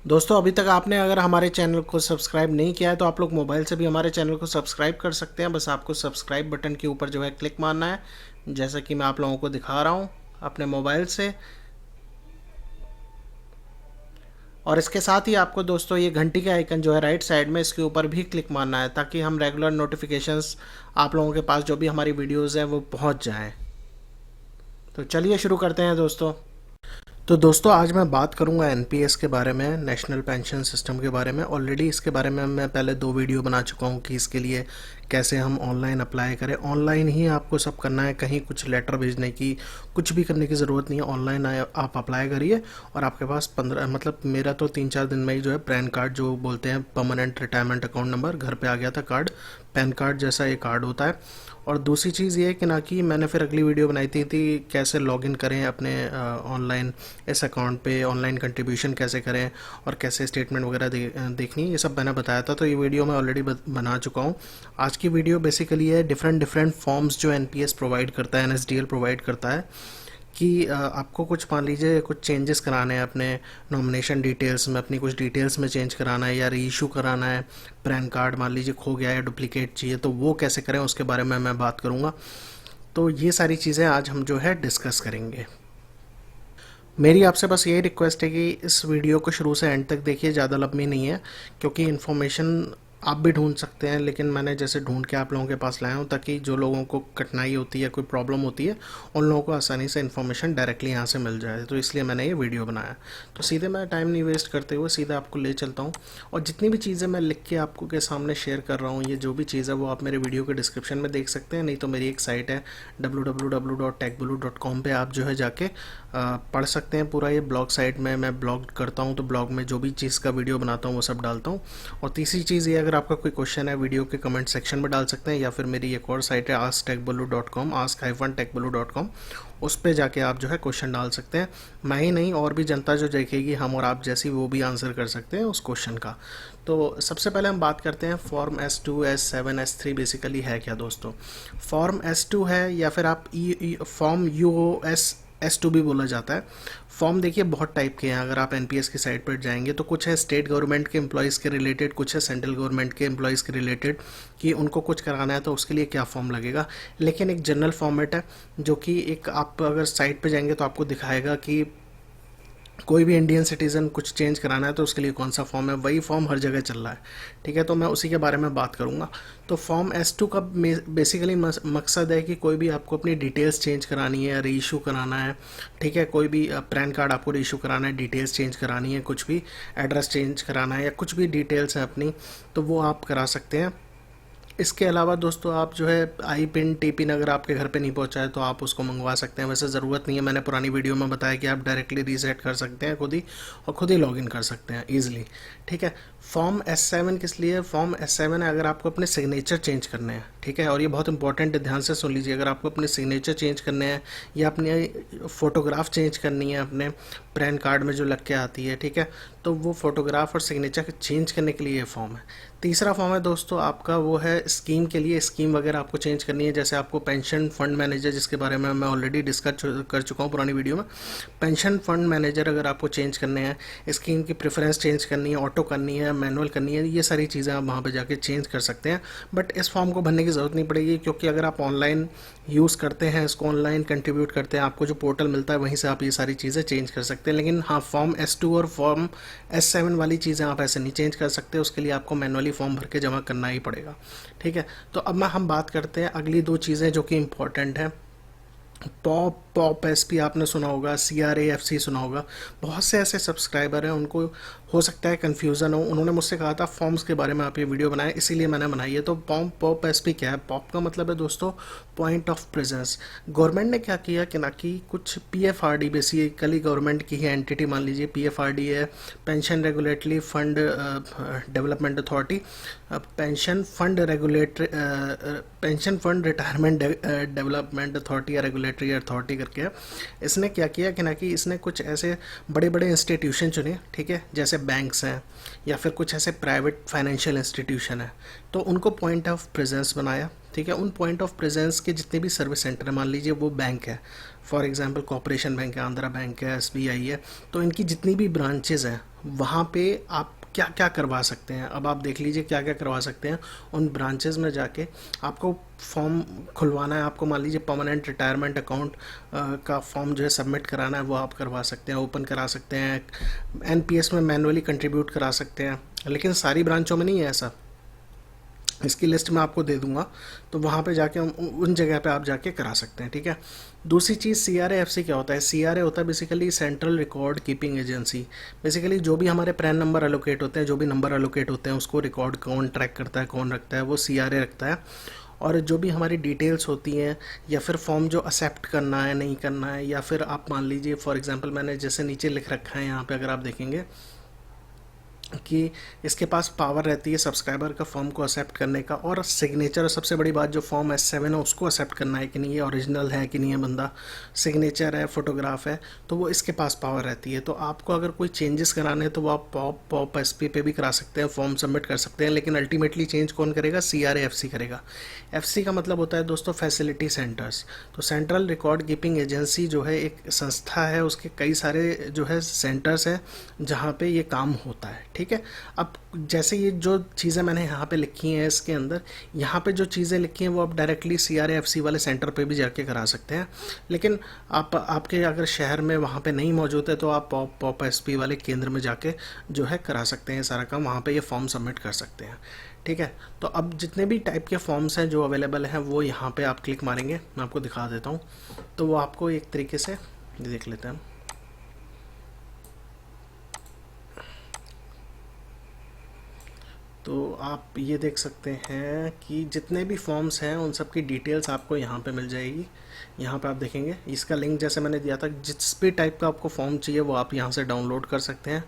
दोस्तों अभी तक आपने अगर हमारे चैनल को सब्सक्राइब नहीं किया है तो आप लोग मोबाइल से भी हमारे चैनल को सब्सक्राइब कर सकते हैं। बस आपको सब्सक्राइब बटन के ऊपर जो है क्लिक मारना है, जैसा कि मैं आप लोगों को दिखा रहा हूँ अपने मोबाइल से। और इसके साथ ही आपको दोस्तों ये घंटी का आइकन जो है राइट साइड में, इसके ऊपर भी क्लिक मारना है ताकि हम रेगुलर नोटिफिकेशंस आप लोगों के पास जो भी हमारी वीडियोज़ हैं वो पहुँच जाएँ। तो चलिए शुरू करते हैं दोस्तों। तो दोस्तों आज मैं बात करूंगा एनपीएस के बारे में, नेशनल पेंशन सिस्टम के बारे में। ऑलरेडी इसके बारे में मैं पहले 2 वीडियो बना चुका हूं कि इसके लिए कैसे हम ऑनलाइन अप्लाई करें। ऑनलाइन ही आपको सब करना है, कहीं कुछ लेटर भेजने की, कुछ भी करने की ज़रूरत नहीं है। ऑनलाइन आप अप्लाई करिए और आपके पास 15 मतलब मेरा तो 3-4 दिन में ही जो है पैन कार्ड, जो बोलते हैं परमानेंट रिटायरमेंट अकाउंट नंबर, घर पे आ गया था कार्ड। पैन कार्ड जैसा ये कार्ड होता है। और दूसरी चीज़ ये है कि ना कि मैंने फिर अगली वीडियो बनाई थी कैसे लॉगिन करें अपने ऑनलाइन इस अकाउंट पे, ऑनलाइन कंट्रीब्यूशन कैसे करें और कैसे स्टेटमेंट वगैरह देखनी है, ये सब मैंने बताया था। तो ये वीडियो मैं ऑलरेडी बना चुका हूँ। आज की वीडियो बेसिकली है डिफरेंट फॉर्म्स जो एनपीएस प्रोवाइड करता है, एनएसडीएल प्रोवाइड करता है कि आपको कुछ मान लीजिए कुछ चेंजेस कराने हैं अपने नॉमिनेशन डिटेल्स में, अपनी कुछ डिटेल्स में चेंज कराना है या री इशू कराना है। पैन कार्ड मान लीजिए खो गया या डुप्लीकेट चाहिए, तो वो कैसे करें उसके बारे में मैं बात करूँगा। तो ये सारी चीज़ें आज हम जो है डिस्कस करेंगे। मेरी आपसे बस यही रिक्वेस्ट है कि इस वीडियो को शुरू से एंड तक देखिए, ज़्यादा लंबी नहीं है क्योंकि इन्फॉर्मेशन आप भी ढूंढ सकते हैं, लेकिन मैंने जैसे ढूंढ के आप लोगों के पास लाया हूँ ताकि जो लोगों को कठिनाई होती है, कोई प्रॉब्लम होती है, उन लोगों को आसानी से इन्फॉर्मेशन डायरेक्टली यहाँ से मिल जाए। तो इसलिए मैंने ये वीडियो बनाया। तो सीधे मैं टाइम नहीं वेस्ट करते हुए सीधे आपको ले चलता हूँ। और जितनी भी चीज़ें मैं लिख के आपको के सामने शेयर कर रहा हूँ, ये जो भी चीज़ है वो आप मेरे वीडियो के डिस्क्रिप्शन में देख सकते हैं, नहीं तो मेरी एक साइट है www.techbulu.com पे आप जो है जाके पढ़ सकते हैं पूरा। ये ब्लॉग साइट में मैं ब्लॉग करता हूँ, तो ब्लॉग में जो भी चीज़ का वीडियो बनाता हूँ वो सब डालता हूँ। और तीसरी चीज़ ये, अगर आपका कोई क्वेश्चन है वीडियो के कमेंट सेक्शन में डाल सकते हैं, या फिर मेरी एक और साइट है askTechBullu.com, ask-techbullu.com, उस पर जाके आप जो है क्वेश्चन डाल सकते हैं। मैं ही नहीं, और भी जनता जो देखेगी हम और आप जैसी, वो भी आंसर कर सकते हैं उस क्वेश्चन का। तो सबसे पहले हम बात करते हैं form S2, S7, S3 basically है क्या दोस्तों। फॉर्म S2 है, या फिर आप फॉर्म US S2 भी बोला जाता है। फॉर्म देखिए बहुत टाइप के हैं। अगर आप एनपीएस की साइट पर जाएंगे तो कुछ है स्टेट गवर्नमेंट के एम्प्लॉयज़ के रिलेटेड, कुछ है सेंट्रल गवर्नमेंट के एम्प्लॉयज़ के रिलेटेड कि उनको कुछ कराना है तो उसके लिए क्या फॉर्म लगेगा। लेकिन एक जनरल फॉर्मेट है जो कि एक, आप अगर साइट पे जाएंगे तो आपको दिखाएगा कि कोई भी इंडियन सिटीज़न कुछ चेंज कराना है तो उसके लिए कौन सा फॉर्म है। वही फॉर्म हर जगह चल रहा है, ठीक है। तो मैं उसी के बारे में बात करूँगा। तो फॉर्म S2 का बेसिकली मकसद है कि कोई भी आपको अपनी डिटेल्स चेंज करानी है, री इशू कराना है, ठीक है। कोई भी पैन कार्ड आपको री इशू कराना है, डिटेल्स चेंज करानी है, कुछ भी एड्रेस चेंज कराना है, या कुछ भी डिटेल्स हैं अपनी, तो वो आप करा सकते हैं। इसके अलावा दोस्तों आप जो है आई पिन, टी पिन अगर आपके घर पे नहीं पहुंचा है तो आप उसको मंगवा सकते हैं। वैसे ज़रूरत नहीं है, मैंने पुरानी वीडियो में बताया कि आप डायरेक्टली रीसेट कर सकते हैं खुद ही, और खुद ही लॉगिन कर सकते हैं ईजिली, ठीक है। फॉर्म S7 किस लिए? फॉर्म S7 है अगर आपको अपने सिग्नेचर चेंज करने हैं, ठीक है। और ये बहुत इंपॉर्टेंट है, ध्यान से सुन लीजिए। अगर आपको अपने सिग्नेचर चेंज करने हैं या अपनी फ़ोटोग्राफ चेंज करनी है अपने पैन कार्ड में जो लग के आती है, ठीक है, तो वो फोटोग्राफ और सिग्नेचर चेंज करने के लिए ये फॉर्म है। तीसरा फॉर्म है दोस्तों आपका, वो है स्कीम के लिए। स्कीम वगैरह आपको चेंज करनी है, जैसे आपको पेंशन फंड मैनेजर, जिसके बारे में मैं ऑलरेडी डिस्कस कर चुका हूँ पुरानी वीडियो में। पेंशन फंड मैनेजर अगर आपको चेंज करने हैं, स्कीम की प्रेफरेंस चेंज करनी है, ऑटो करनी है, मैनुअल करनी है, ये सारी चीज़ें आप वहाँ पर जाके चेंज कर सकते हैं। बट इस फॉर्म को भरने की ज़रूरत नहीं पड़ेगी, क्योंकि अगर आप ऑनलाइन यूज़ करते हैं, इसको ऑनलाइन कंट्रीब्यूट करते हैं, आपको जो पोर्टल मिलता है वहीं से आप ये सारी चीज़ें चेंज कर सकते हैं। लेकिन हाँ, फॉर्म S2 और फॉर्म S7 वाली चीज़ें आप ऐसे नहीं चेंज कर सकते, उसके लिए आपको मैनुअली फॉर्म भर के जमा करना ही पड़ेगा, ठीक है। तो अब हम बात करते हैं अगली 2 चीज़ें जो कि इम्पोर्टेंट है। पॉप एसपी आपने सुना होगा, CRAFC सुना होगा। बहुत से ऐसे सब्सक्राइबर हैं, उनको हो सकता है कन्फ्यूज़न हो। उन्होंने मुझसे कहा था फॉर्म्स के बारे में आप ये वीडियो बनाएं, इसीलिए मैंने बनाई है। तो पॉप एसपी क्या है? पॉप का मतलब है दोस्तों पॉइंट ऑफ प्रेजेंस। गवर्नमेंट ने क्या किया कि ना कि कुछ PFRD, बेसिकली गवर्नमेंट की ही एंटिटी मान लीजिए, PFRD है, pension regulatory fund development authority, pension fund retirement development authority या रेगुलेटरी अथॉरिटी करके है। इसने क्या किया कि ना कि इसने कुछ ऐसे बड़े बड़े इंस्टीट्यूशन चुने, ठीक है, जैसे बैंक्स हैं या फिर कुछ ऐसे प्राइवेट फाइनेंशियल इंस्टीट्यूशन है, तो उनको पॉइंट ऑफ प्रेजेंस बनाया, ठीक है। उन पॉइंट ऑफ प्रेजेंस के जितने भी सर्विस सेंटर है, मान लीजिए वो बैंक है, फॉर एग्जांपल कॉर्पोरेशन बैंक है, आंध्रा बैंक है, SBI है, तो इनकी जितनी भी ब्रांचेज़ हैं वहाँ पे आप क्या क्या करवा सकते हैं। अब आप देख लीजिए क्या क्या करवा सकते हैं। उन ब्रांचेस में जाके आपको फॉर्म खुलवाना है, आपको मान लीजिए परमानेंट रिटायरमेंट अकाउंट का फॉर्म जो है सबमिट कराना है, वो आप करवा सकते हैं, ओपन करा सकते हैं, एनपीएस में मैनुअली कंट्रीब्यूट करा सकते हैं। लेकिन सारी ब्रांचों में नहीं है ऐसा, इसकी लिस्ट मैं आपको दे दूंगा, तो वहाँ पे जाके उन जगह पे आप जाके करा सकते हैं, ठीक है। दूसरी चीज़ CRA FC क्या होता है? CRA होता है basically central record keeping agency. Basically जो भी हमारे प्रैन नंबर एलोकेट होते हैं, जो भी नंबर एलोकेट होते हैं, उसको रिकॉर्ड कौन ट्रैक करता है, कौन रखता है, वो CRA रखता है। और जो भी हमारी डिटेल्स होती हैं, या फिर फॉर्म जो एक्सेप्ट करना है नहीं करना है, या फिर आप मान लीजिए फॉर एग्जांपल मैंने जैसे नीचे लिख रखा है यहाँ पे, अगर आप देखेंगे कि इसके पास पावर रहती है सब्सक्राइबर का फॉर्म को एक्सेप्ट करने का, और सिग्नेचर, और सबसे बड़ी बात जो फॉर्म S7 है उसको एक्सेप्ट करना है कि नहीं, ये ओरिजिनल है कि नहीं है बंदा, सिग्नेचर है, फोटोग्राफ है, तो वो इसके पास पावर रहती है। तो आपको अगर कोई चेंजेस कराने हैं तो वो आप पॉप SP पे भी करा सकते हैं, फॉर्म सबमिट कर सकते हैं, लेकिन अल्टीमेटली चेंज कौन करेगा? CRA FC करेगा। FC का मतलब होता है दोस्तों फैसिलिटी सेंटर्स। तो सेंट्रल रिकॉर्ड कीपिंग एजेंसी जो है एक संस्था है, उसके कई सारे जो है सेंटर्स हैं जहाँ पे ये काम होता है, ठीक है। अब जैसे ये जो चीज़ें मैंने यहाँ पे लिखी हैं इसके अंदर, यहाँ पे जो चीज़ें लिखी हैं वो आप डायरेक्टली CRA FC वाले सेंटर पे भी जाके करा सकते हैं। लेकिन आपके अगर शहर में वहाँ पे नहीं मौजूद है तो आप पॉप SP वाले केंद्र में जाके जो है करा सकते हैं सारा काम, वहाँ पे ये फॉर्म सबमिट कर सकते हैं, ठीक है। तो अब जितने भी टाइप के फॉर्म्स हैं जो अवेलेबल हैं वो यहाँ पे आप क्लिक मारेंगे, मैं आपको दिखा देता हूँ, तो वो आपको एक तरीके से देख लेते हैं। तो आप ये देख सकते हैं कि जितने भी फॉर्म्स हैं उन सब की डिटेल्स आपको यहाँ पे मिल जाएगी। यहाँ पे आप देखेंगे इसका लिंक जैसे मैंने दिया था, जिस भी टाइप का आपको फॉर्म चाहिए वो आप यहाँ से डाउनलोड कर सकते हैं।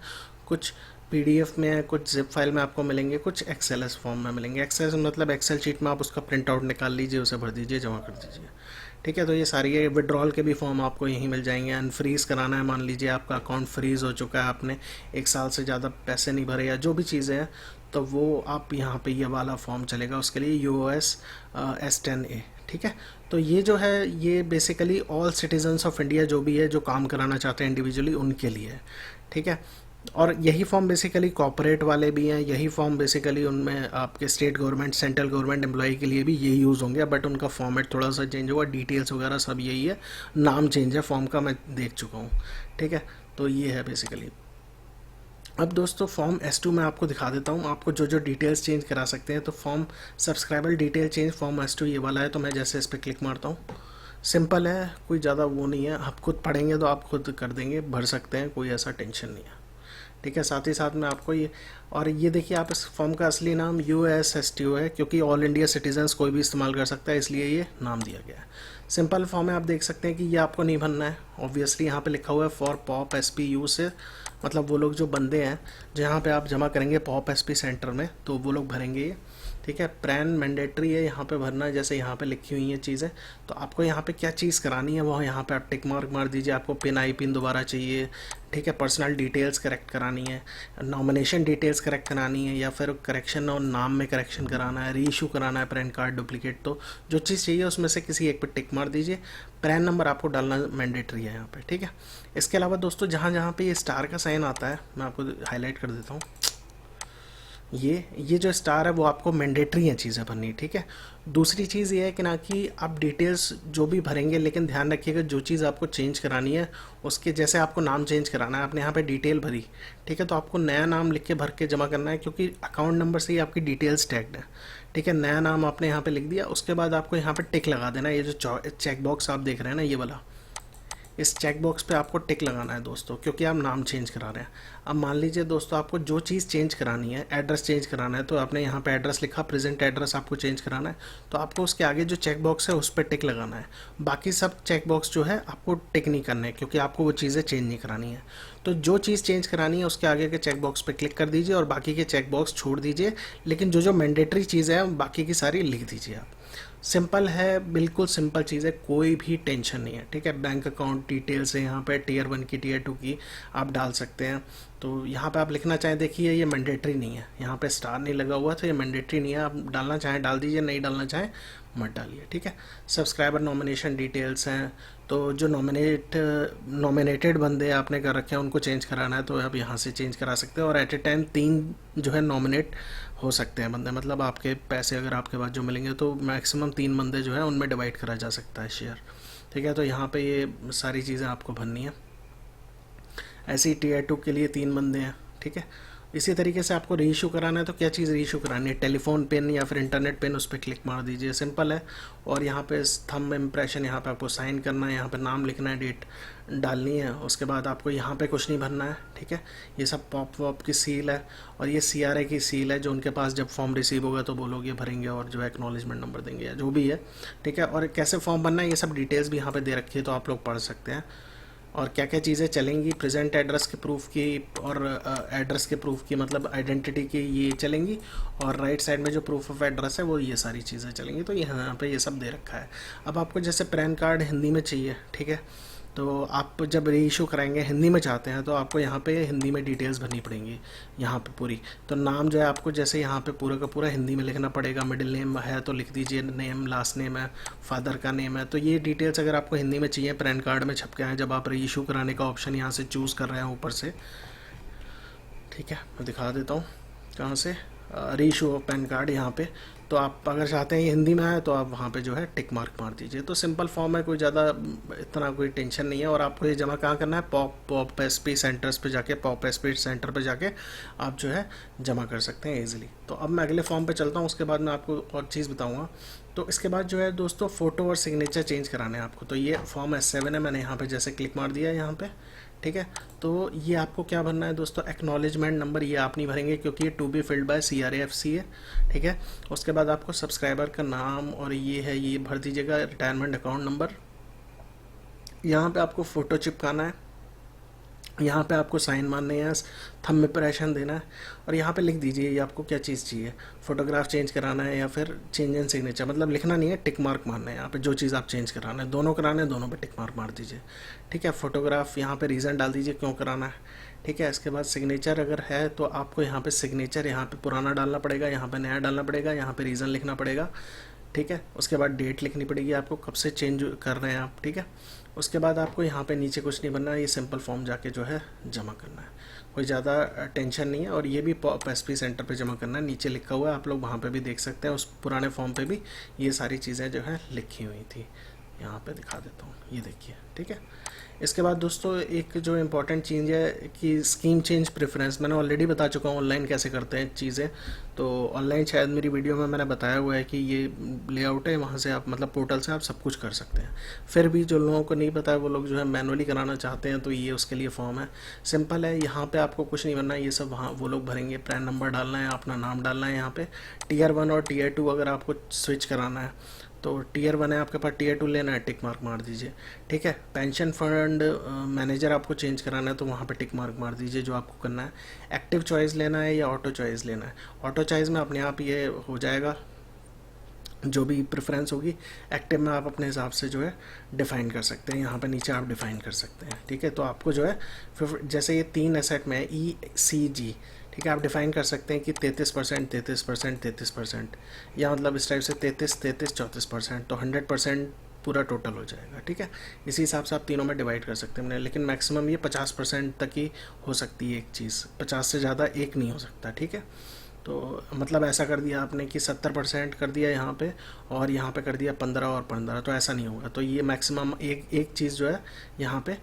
कुछ PDF में है, कुछ जिप फाइल में आपको मिलेंगे, कुछ XLS फॉर्म में मिलेंगे। एक्सेल मतलब एक्सेल शीट में आप उसका प्रिंट आउट निकाल लीजिए, उसे भर दीजिए, जमा कर दीजिए, ठीक है। तो ये सारी ये विड्रॉल के भी फॉर्म आपको यहीं मिल जाएंगे। अनफ्रीज कराना है, मान लीजिए आपका अकाउंट फ्रीज हो चुका है, आपने 1 साल से ज़्यादा पैसे नहीं भरे या जो भी चीज़ें हैं, तो वो आप यहाँ पे ये वाला फॉर्म चलेगा, उसके लिए UOS S10A, ठीक है। तो ये जो है ये basically all citizens of India जो भी है, जो काम कराना चाहते हैं इंडिविजुअली, उनके लिए है, ठीक है। और यही फॉर्म बेसिकली कॉर्पोरेट वाले भी हैं, यही फॉर्म बेसिकली उनमें आपके state government, central government employ के लिए भी यही यूज़ होंगे, बट उनका फॉर्मेट थोड़ा सा चेंज होगा, डिटेल्स वगैरह सब यही है, नाम चेंज है फॉर्म का, मैं देख चुका हूँ, ठीक है। तो ये है बेसिकली। अब दोस्तों फॉर्म S2 में आपको दिखा देता हूँ आपको जो जो डिटेल्स चेंज करा सकते हैं। तो form subscriber detail change form S2 ये वाला है, तो मैं जैसे इस पर क्लिक मारता हूँ, सिंपल है, कोई ज़्यादा वो नहीं है, आप खुद पढ़ेंगे तो आप खुद कर देंगे, भर सकते हैं, कोई ऐसा टेंशन नहीं है, ठीक है। साथ ही साथ में आपको ये, और ये देखिए आप इस फॉर्म का असली नाम USSTO है, क्योंकि ऑल इंडिया सिटीजन्स कोई भी इस्तेमाल कर सकता है, इसलिए ये नाम दिया गया है। सिंपल फॉर्म है, आप देख सकते हैं कि ये आपको नहीं भरना है, ऑब्वियसली यहाँ पे लिखा हुआ है फॉर पॉप SP यूज, मतलब वो लोग जो बंदे हैं जहाँ पे आप जमा करेंगे पॉप SP सेंटर में, तो वो लोग भरेंगे ये, ठीक है। प्रैन मैंडेटरी है यहाँ पे भरना, जैसे यहाँ पे लिखी हुई है चीज़ें, तो आपको यहाँ पे क्या चीज़ करानी है वो यहाँ पे आप टिक मार्क मार दीजिए। आपको पिन आई पिन दोबारा चाहिए, ठीक है, पर्सनल डिटेल्स करेक्ट करानी है, नॉमिनेशन डिटेल्स करेक्ट करानी है, या फिर करेक्शन और नाम में करेक्शन कराना है, रीइशू कराना है पैन कार्ड डुप्लीकेट, तो जो चीज़ चाहिए उसमें से किसी एक पे टिक मार दीजिए। पैन नंबर आपको डालना मैंडेटरी है यहाँ पे, ठीक है। इसके अलावा दोस्तों जहाँ जहाँ पे ये स्टार का साइन आता है, मैं आपको हाईलाइट कर देता हूँ, ये जो स्टार है वो आपको मैंडेटरी है चीज़ें भरनी, ठीक है। दूसरी चीज़ ये है कि ना कि आप डिटेल्स जो भी भरेंगे, लेकिन ध्यान रखिएगा जो चीज़ आपको चेंज करानी है उसके, जैसे आपको नाम चेंज कराना है, आपने यहाँ पे डिटेल भरी, ठीक है, तो आपको नया नाम लिख के भर के जमा करना है, क्योंकि अकाउंट नंबर से ही आपकी डिटेल्स टैग्ड है, ठीक है। नया नाम आपने यहाँ पे लिख दिया, उसके बाद आपको यहाँ पे टिक लगा देना है। ये जो चेक बॉक्स आप देख रहे हैं ना, ये वाला, इस चेक बॉक्स पे आपको टिक लगाना है दोस्तों, क्योंकि आप नाम चेंज करा रहे हैं। अब मान लीजिए दोस्तों आपको जो चीज़ चेंज करानी है, एड्रेस चेंज कराना है, तो आपने यहाँ पे एड्रेस लिखा, प्रेजेंट एड्रेस आपको चेंज कराना है, तो आपको उसके आगे जो चेक बॉक्स है उस पर टिक लगाना है। बाकी सब चेक बॉक्स जो है आपको टिक नहीं करना है, क्योंकि आपको वो चीज़ें चेंज नहीं करानी है। तो जो चीज़ चेंज करानी है उसके आगे के चेक बॉक्स पर क्लिक कर दीजिए और बाकी के चेक बॉक्स छोड़ दीजिए, लेकिन जो जो मैंडेटरी चीज़ है बाकी की सारी लिख दीजिए आप, सिंपल है, बिल्कुल सिंपल चीज़ है, कोई भी टेंशन नहीं है, ठीक है। बैंक अकाउंट डिटेल्स है यहाँ पे, टीयर 1 की टीयर 2 की आप डाल सकते हैं। तो यहाँ पे आप लिखना चाहें, देखिए ये मैंडेटरी नहीं है, यहाँ पे स्टार नहीं लगा हुआ, तो ये मैंडेटरी नहीं है, आप डालना चाहें डाल दीजिए, नहीं डालना चाहें मत डालिए, ठीक है। सब्सक्राइबर नॉमिनेशन डिटेल्स हैं, तो जो नॉमिनेटेड बंदे आपने कर रखे हैं उनको चेंज कराना है तो आप यहाँ से चेंज करा सकते हैं। और एट ए टाइम 3 जो है नॉमिनेट हो सकते हैं बंदे, मतलब आपके पैसे अगर आपके पास जो मिलेंगे तो मैक्सिमम 3 बंदे जो है उनमें डिवाइड करा जा सकता है शेयर, ठीक है। तो यहाँ पे ये सारी चीज़ें आपको भरनी है। ऐसे ही टीयर 2 के लिए 3 बंदे हैं, ठीक है। इसी तरीके से आपको री इशू कराना है तो क्या चीज़ री इशू करानी है, टेलीफोन पिन या फिर इंटरनेट पिन, उस पर क्लिक मार दीजिए, सिंपल है। और यहाँ पे थंब इम्प्रेशन, यहाँ पे आपको साइन करना है, यहाँ पे नाम लिखना है, डेट डालनी है, उसके बाद आपको यहाँ पे कुछ नहीं भरना है, ठीक है। ये सब पॉप वॉप की सील है और ये CRA की सील है, जो उनके पास जब फॉर्म रिसीव होगा तो वो लोग ये भरेंगे और जो है एक्नॉलेजमेंट नंबर देंगे या जो भी है, ठीक है। और कैसे फॉर्म भरना है ये सब डिटेल्स भी यहाँ पे दे रखी है, तो आप लोग पढ़ सकते हैं। और क्या क्या चीज़ें चलेंगी, प्रेजेंट एड्रेस के प्रूफ की और एड्रेस के प्रूफ की, मतलब आइडेंटिटी की ये चलेंगी। और राइट साइड में जो प्रूफ ऑफ एड्रेस है वो ये सारी चीज़ें चलेंगी। तो यहाँ पे ये सब दे रखा है। अब आपको जैसे पैन कार्ड हिंदी में चाहिए, ठीक है, तो आप जब री इशू कराएंगे हिंदी में चाहते हैं तो आपको यहाँ पे हिंदी में डिटेल्स भरनी पड़ेंगी यहाँ पे पूरी। तो नाम जो है आपको जैसे यहाँ पे पूरा का पूरा हिंदी में लिखना पड़ेगा, मिडिल नेम है तो लिख दीजिए, नेम लास्ट नेम है, फादर का नेम है। तो ये डिटेल्स अगर आपको हिंदी में चाहिए पैन कार्ड में छप के आए, जब आप री इशू कराने का ऑप्शन यहाँ से चूज़ कर रहे हैं ऊपर से, ठीक है, मैं दिखा देता हूँ कहाँ से, री इशू ऑफ पैन कार्ड यहाँ पे। तो आप अगर चाहते हैं ये हिंदी में आए तो आप वहाँ पे जो है टिक मार्क मार दीजिए। तो सिंपल फॉर्म है, कोई ज़्यादा इतना कोई टेंशन नहीं है। और आपको ये जमा कहाँ करना है, पॉप एसपी सेंटर्स पे जाके, पॉप एसपी सेंटर पे जाके आप जो है जमा कर सकते हैं इजीली। तो अब मैं अगले फॉर्म पे चलता हूँ, उसके बाद मैं आपको और चीज़ बताऊँगा। तो इसके बाद जो है दोस्तों फ़ोटो और सिग्नेचर चेंज कराने हैं आपको। तो ये फॉर्म S7 है, मैंने यहाँ पे जैसे क्लिक मार दिया है यहाँ पे, ठीक है। तो ये आपको क्या भरना है दोस्तों, एक्नॉलेजमेंट नंबर ये आप नहीं भरेंगे क्योंकि ये to be filled by CRAFC है, ठीक है। उसके बाद आपको सब्सक्राइबर का नाम और ये है ये भर दीजिएगा, रिटायरमेंट अकाउंट नंबर। यहाँ पे आपको फ़ोटो चिपकाना है, यहाँ पे आपको साइन मारने हैं, थंब इंप्रेशन देना है। और यहाँ पे लिख दीजिए ये आपको क्या चीज़ चाहिए, फोटोग्राफ चेंज कराना है या फिर चेंज इन सिग्नेचर, मतलब लिखना नहीं है, टिक मार्क मारना है यहाँ पे। जो चीज़ आप चेंज कराना है, दोनों कराना है, दोनों पे टिक मार्क मार दीजिए, ठीक है। फोटोग्राफ यहाँ पे रीज़न डाल दीजिए क्यों कराना है, ठीक है। इसके बाद सिग्नेचर अगर है तो आपको यहाँ पे सिग्नेचर यहाँ पे पुराना डालना पड़ेगा, यहाँ पे नया डालना पड़ेगा, यहाँ पे रीज़न लिखना पड़ेगा, ठीक है। उसके बाद डेट लिखनी पड़ेगी आपको, कब से चेंज कर रहे हैं आप, ठीक है। उसके बाद आपको यहाँ पे नीचे कुछ नहीं बनना है, ये सिंपल फॉर्म जाके जो है जमा करना है, कोई ज़्यादा टेंशन नहीं है। और ये भी पॉप एसपी सेंटर पे जमा करना है, नीचे लिखा हुआ है, आप लोग वहाँ पे भी देख सकते हैं। उस पुराने फॉर्म पे भी ये सारी चीज़ें जो है लिखी हुई थी, यहाँ पे दिखा देता हूँ, ये देखिए, ठीक है। इसके बाद दोस्तों एक जो इम्पोर्टेंट चीज़ है कि स्कीम चेंज प्रेफरेंस, मैंने ऑलरेडी बता चुका हूँ ऑनलाइन कैसे करते हैं चीज़ें। तो ऑनलाइन शायद मेरी वीडियो में मैंने बताया हुआ है कि ये लेआउट है, वहाँ से आप मतलब पोर्टल से आप सब कुछ कर सकते हैं। फिर भी जो लोगों को नहीं पता है वो लोग जो है मैनुअली कराना चाहते हैं, तो ये उसके लिए फॉर्म है, सिंपल है। यहाँ पे आपको कुछ नहीं करना है, ये सब वहाँ वो लोग भरेंगे। पैन नंबर डालना है, अपना नाम डालना है यहाँ पे। टीयर 1 और टीयर 2 अगर आपको स्विच कराना है तो टीयर 1 है आपके पास, टीयर 2 लेना है, टिक मार्क मार दीजिए, ठीक है। पेंशन फंड मैनेजर आपको चेंज कराना है तो वहाँ पे टिक मार्क मार दीजिए जो आपको करना है। एक्टिव चॉइस लेना है या ऑटो चॉइस लेना है, ऑटो चॉइस में अपने आप ये हो जाएगा जो भी प्रेफरेंस होगी। एक्टिव में आप अपने हिसाब से जो है डिफ़ाइन कर सकते हैं, यहाँ पे नीचे आप डिफ़ाइन कर सकते हैं, ठीक है। तो आपको जो है फिर जैसे ये 3 एसेट में है ECG, ठीक है, आप डिफ़ाइन कर सकते हैं कि 33%, 33%, 33%, या मतलब इस टाइप से 33, 33, 34%, तो 100% पूरा टोटल हो जाएगा, ठीक है। इसी हिसाब से आप तीनों में डिवाइड कर सकते हैं, लेकिन मैक्सिमम ये 50% तक ही हो सकती है एक चीज़, 50 से ज़्यादा एक नहीं हो सकता, ठीक है। तो मतलब ऐसा कर दिया आपने कि 70% कर दिया यहाँ पे और यहाँ पे कर दिया 15 और 15, तो ऐसा नहीं होगा। तो ये मैक्सिमम एक चीज़ जो है यहाँ पे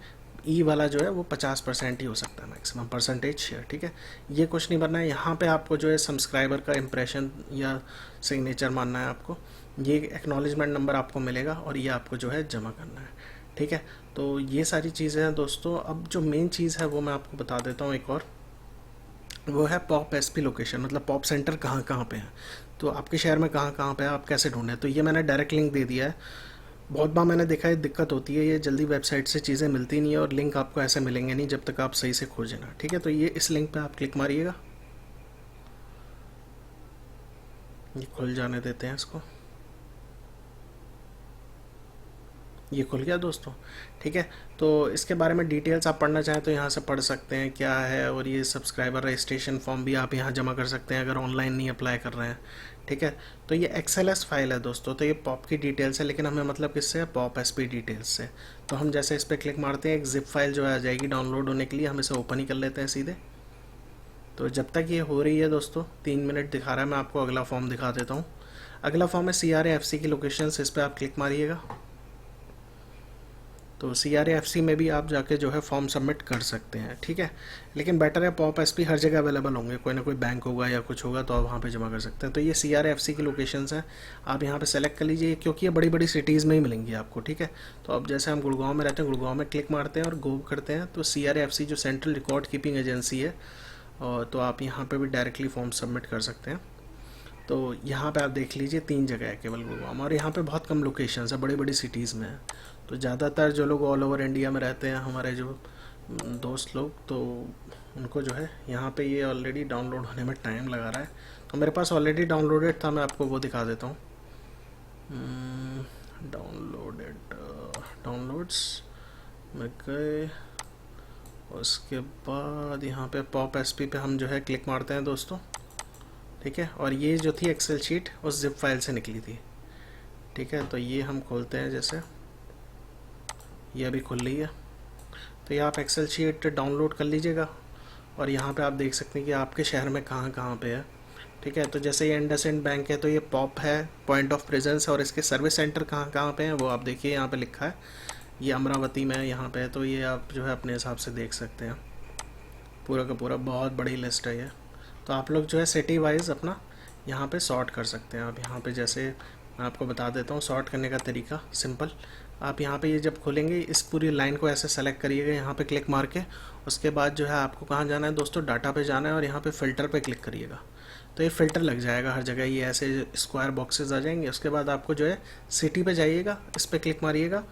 ई वाला जो है वो 50% ही हो सकता है मैक्सिमम परसेंटेज शेयर, ठीक है। ये कुछ नहीं बनना है। यहाँ पे आपको जो है सब्सक्राइबर का इम्प्रेशन या सिग्नेचर मानना है आपको, ये एक्नॉलेजमेंट नंबर आपको मिलेगा और ये आपको जो है जमा करना है, ठीक है। तो ये सारी चीज़ें हैं दोस्तों। अब जो मेन चीज़ है वो मैं आपको बता देता हूँ एक और, वो है पॉप एसपी लोकेशन, मतलब पॉप सेंटर कहाँ कहाँ पे है, तो आपके शहर में कहाँ कहाँ पे है, आप कैसे ढूंढें। तो ये मैंने डायरेक्ट लिंक दे दिया है। बहुत बार मैंने देखा है दिक्कत होती है, ये जल्दी वेबसाइट से चीज़ें मिलती नहीं है और लिंक आपको ऐसे मिलेंगे नहीं जब तक आप सही से खोजें ना, ठीक है। तो ये इस लिंक पे आप क्लिक मारिएगा, ये खुल जाने देते हैं इसको। ये खुल गया दोस्तों। ठीक है, तो इसके बारे में डिटेल्स आप पढ़ना चाहें तो यहाँ से पढ़ सकते हैं क्या है। और ये सब्सक्राइबर रजिस्ट्रेशन फॉर्म भी आप यहाँ जमा कर सकते हैं अगर ऑनलाइन नहीं अप्लाई कर रहे हैं। ठीक है, तो ये XLS फाइल है दोस्तों। तो ये पॉप की डिटेल्स है, लेकिन हमें मतलब किससे है, पॉप SP डिटेल्स से। तो हम जैसे इस पर क्लिक मारते हैं, एक जिप फाइल जो है आ जाएगी डाउनलोड होने के लिए। हम इसे ओपन ही कर लेते हैं सीधे। तो जब तक ये हो रही है दोस्तों, 3 मिनट दिखा रहा है, मैं आपको अगला फॉर्म दिखा देता हूँ। अगला फॉर्म है CRA-FC की लोकेशन। इस पर आप क्लिक मारिएगा। तो CRA-FC में भी आप जाके जो है फॉर्म सबमिट कर सकते हैं। ठीक है, लेकिन बेटर है पॉप SP हर जगह अवेलेबल होंगे, कोई ना कोई बैंक होगा या कुछ होगा तो आप वहाँ पे जमा कर सकते हैं। तो ये CRA-FC की लोकेशंस हैं, आप यहाँ पे सेलेक्ट कर लीजिए, क्योंकि ये बड़ी बड़ी सिटीज़ में ही मिलेंगी आपको। ठीक है, तो अब जैसे हम गुड़गांव में रहते हैं, गुड़गांव में क्लिक मारते हैं और गो करते हैं, तो CRA-FC जो सेंट्रल रिकॉर्ड कीपिंग एजेंसी है, और तो आप यहाँ पे भी डायरेक्टली फॉर्म सबमिट कर सकते हैं। तो यहाँ पे आप देख लीजिए 3 जगह है केवल गुड़गांव में, और यहाँ पे बहुत कम लोकेशंस है, बड़ी बड़ी सिटीज़ में है। तो ज़्यादातर जो लोग ऑल ओवर इंडिया में रहते हैं, हमारे जो दोस्त लोग, तो उनको जो है यहाँ पे ये ऑलरेडी डाउनलोड होने में टाइम लगा रहा है। तो मेरे पास ऑलरेडी डाउनलोडेड था, मैं आपको वो दिखा देता हूँ। डाउनलोड्स में गए, उसके बाद यहाँ पे पॉप SP पे हम जो है क्लिक मारते हैं दोस्तों। ठीक है, और ये जो थी एक्सेल शीट उस जिप फाइल से निकली थी। ठीक है, तो ये हम खोलते हैं, जैसे ये अभी खुल रही है। तो ये आप एक्सेल शीट डाउनलोड कर लीजिएगा, और यहाँ पे आप देख सकते हैं कि आपके शहर में कहाँ कहाँ पे है। ठीक है, तो जैसे ये इंडसइंड बैंक है, तो ये पॉप है, पॉइंट ऑफ प्रेजेंस, और इसके सर्विस सेंटर कहाँ कहाँ पे हैं वो आप देखिए, यहाँ पे लिखा है। ये अमरावती में यहाँ पे है, तो ये आप जो है अपने हिसाब से देख सकते हैं। पूरा का पूरा बहुत बड़ी लिस्ट है ये। तो आप लोग जो है सिटी वाइज अपना यहाँ पे सॉर्ट कर सकते हैं। आप यहाँ पे जैसे मैं आपको बता देता हूँ सॉर्ट करने का तरीका, सिंपल। आप यहाँ पे ये जब खोलेंगे, इस पूरी लाइन को ऐसे सेलेक्ट करिएगा, यहाँ पे क्लिक मार के। उसके बाद जो है आपको कहाँ जाना है दोस्तों, डाटा पे जाना है, और यहाँ पे फ़िल्टर पे क्लिक करिएगा। तो ये फ़िल्टर लग जाएगा हर जगह, ये ऐसे स्क्वायर बॉक्सेस आ जाएंगे। उसके बाद आपको जो है सिटी पे जाइएगा, इस पर क्लिक मारिएगा,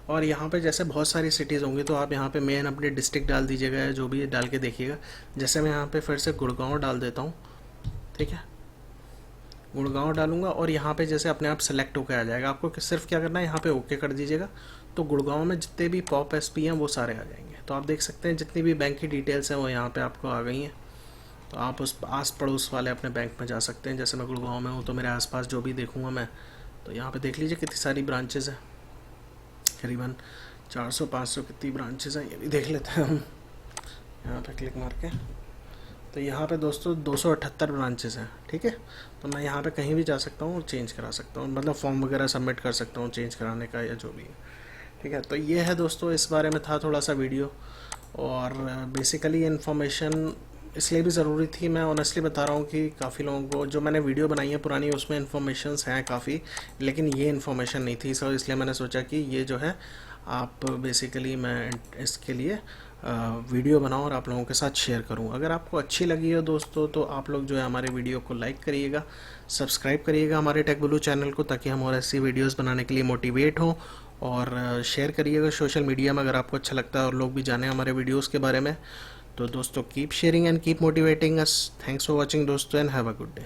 और यहाँ पे जैसे बहुत सारी सिटीज़ होंगी, तो आप यहाँ पे मेन अपने डिस्ट्रिक्ट डाल दीजिएगा, या जो भी है डाल के देखिएगा। जैसे मैं यहाँ पे फिर से गुड़गांव डाल देता हूँ। ठीक है, गुड़गांव डालूंगा, और यहाँ पे जैसे अपने आप सेलेक्ट होकर आ जाएगा। आपको सिर्फ क्या करना है, यहाँ पे ओके कर दीजिएगा। तो गुड़गांव में जितने भी पॉप SP हैं वो सारे आ जाएंगे। तो आप देख सकते हैं जितनी भी बैंक की डिटेल्स हैं वो यहाँ पे आपको आ गई हैं। तो आप उस आस पड़ोस वाले अपने बैंक में जा सकते हैं। जैसे मैं गुड़गांव में हूँ, तो मेरे आसपास जो भी देखूँगा मैं, तो यहाँ पे देख लीजिए कितनी सारी ब्रांचेज़ हैं, करीबन 400-500 कितनी ब्रांचेज़ हैं, ये भी देख लेते हैं हम यहाँ पे क्लिक मार के। तो यहाँ पे दोस्तों 278 ब्रांचेज़ हैं। ठीक है, तो मैं यहाँ पे कहीं भी जा सकता हूँ और चेंज करा सकता हूँ, मतलब फॉर्म वगैरह सबमिट कर सकता हूँ चेंज कराने का या जो भी है। ठीक है, तो ये है दोस्तों, इस बारे में था थोड़ा सा वीडियो। और बेसिकली इन्फॉर्मेशन इसलिए भी ज़रूरी थी, मैं ऑनेस्टली बता रहा हूँ कि काफ़ी लोगों को जो मैंने वीडियो बनाई है पुरानी, उसमें इन्फॉर्मेशंस हैं काफ़ी, लेकिन ये इन्फॉर्मेशन नहीं थी। सो इसलिए मैंने सोचा कि ये जो है आप बेसिकली मैं इसके लिए वीडियो बनाऊं और आप लोगों के साथ शेयर करूं। अगर आपको अच्छी लगी हो दोस्तों, तो आप लोग जो है हमारे वीडियो को लाइक करिएगा, सब्सक्राइब करिएगा हमारे टेक ब्लू चैनल को, ताकि हम और ऐसी वीडियोस बनाने के लिए मोटिवेट हों। और शेयर करिएगा सोशल मीडिया में अगर आपको अच्छा लगता है और लोग भी जाने हमारे वीडियोस के बारे में। तो दोस्तों keep sharing and keep motivating us. Thanks for watching दोस्तों, and have a good day.